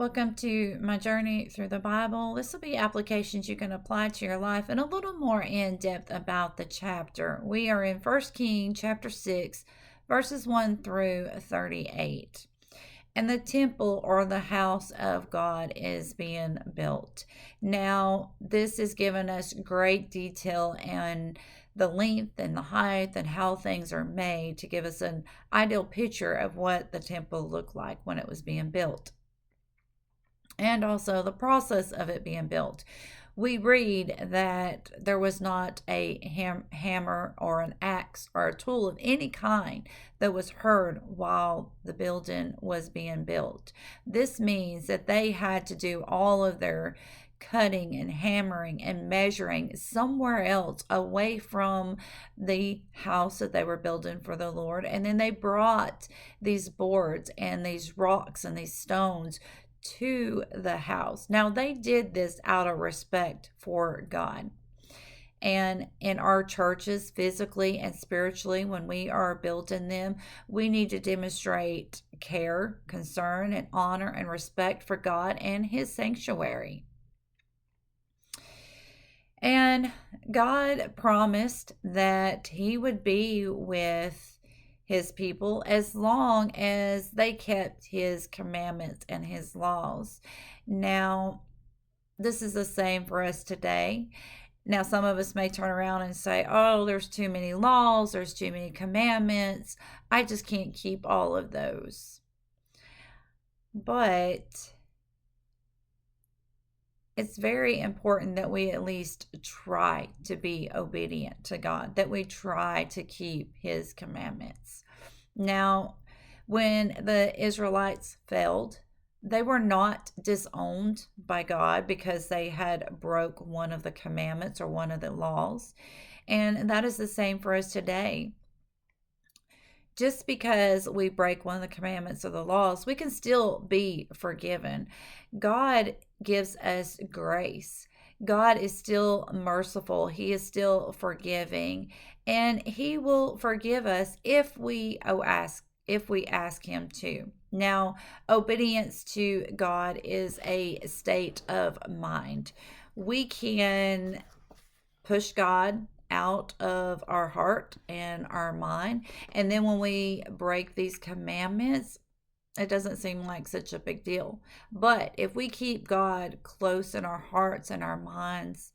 Welcome to my journey through the Bible. This will be applications you can apply to your life and a little more in depth about the chapter. We are in 1 King chapter 6, verses 1 through 38. And the temple or the house of God is being built. Now, this is giving us great detail and the length and the height and how things are made to give us an ideal picture of what the temple looked like when it was being built, and also the process of it being built. We read that there was not a hammer or an axe or a tool of any kind that was heard while the building was being built. This means that they had to do all of their cutting and hammering and measuring somewhere else away from the house that they were building for the Lord. And then they brought these boards and these rocks and these stones to the house. Now, they did this out of respect for God. And in our churches, physically and spiritually, when we are building them, we need to demonstrate care, concern, and honor and respect for God and His sanctuary. And God promised that He would be with His people as long as they kept His commandments and His laws. Now, this is the same for us today. Now, some of us may turn around and say, oh, there's too many laws, there's too many commandments. I just can't keep all of those. But it's very important that we at least try to be obedient to God, that we try to keep His commandments. Now, when the Israelites failed, they were not disowned by God because they had broke one of the commandments or one of the laws. And that is the same for us today. Just because we break one of the commandments or the laws, we can still be forgiven. God gives us grace. God is still merciful. He is still forgiving, and He will forgive us if we ask Him to. Now, obedience to God is a state of mind. We can push God out of our heart and our mind. And then when we break these commandments, it doesn't seem like such a big deal. But if we keep God close in our hearts and our minds,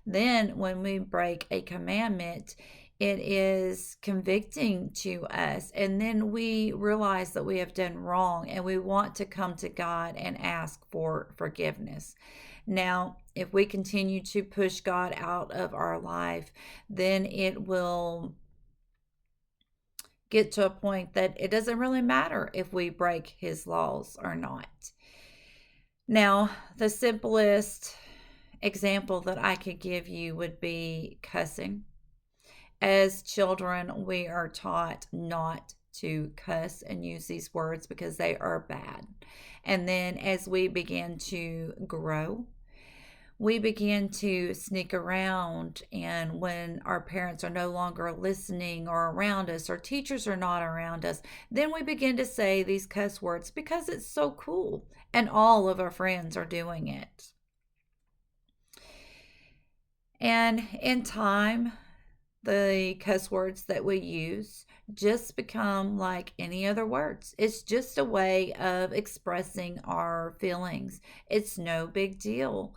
then when we break a commandment, it is convicting to us. And then we realize that we have done wrong and we want to come to God and ask for forgiveness. Now, if we continue to push God out of our life, then it will get to a point that it doesn't really matter if we break His laws or not. Now, the simplest example that I could give you would be cussing. As children, we are taught not to cuss and use these words because they are bad. And then as we begin to grow, we begin to sneak around, and when our parents are no longer listening or around us, or teachers are not around us, then we begin to say these cuss words because it's so cool and all of our friends are doing it. And in time, the cuss words that we use just become like any other words. It's just a way of expressing our feelings. It's no big deal.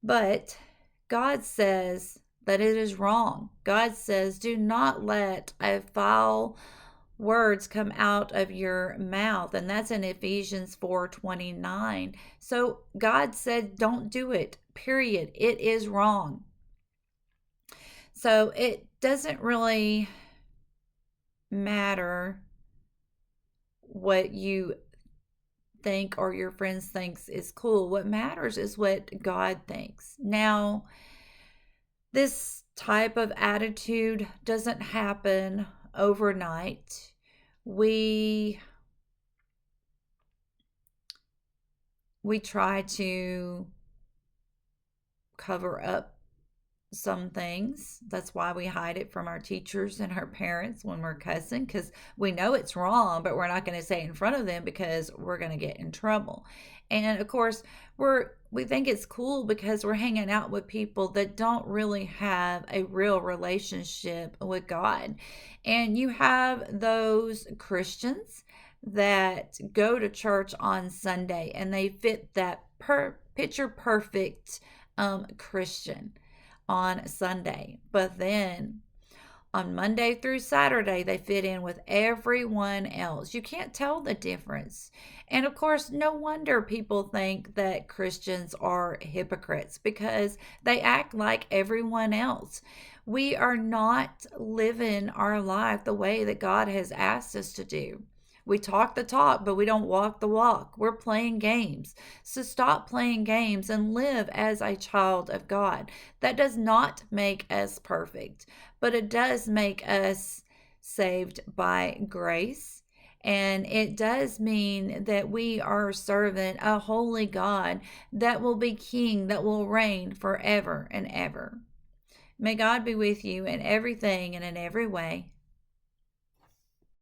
But God says that it is wrong. God says, do not let a foul words come out of your mouth. And that's in Ephesians 4:29. So God said, don't do it, period. It is wrong. So it doesn't really matter what you think or your friends thinks is cool. What matters is what God thinks. Now, this type of attitude doesn't happen overnight. We try to cover up some things. That's why we hide it from our teachers and our parents when we're cussing, because we know it's wrong, but we're not going to say it in front of them because we're going to get in trouble. And of course, we think it's cool because we're hanging out with people that don't really have a real relationship with God. And you have those Christians that go to church on Sunday and they fit that picture perfect Christian on Sunday. But then on Monday through Saturday, they fit in with everyone else. You can't tell the difference. And of course, no wonder people think that Christians are hypocrites because they act like everyone else. We are not living our life the way that God has asked us to do. We talk the talk, but we don't walk the walk. We're playing games. So stop playing games and live as a child of God. That does not make us perfect, but it does make us saved by grace. And it does mean that we are serving a holy God that will be king, that will reign forever and ever. May God be with you in everything and in every way.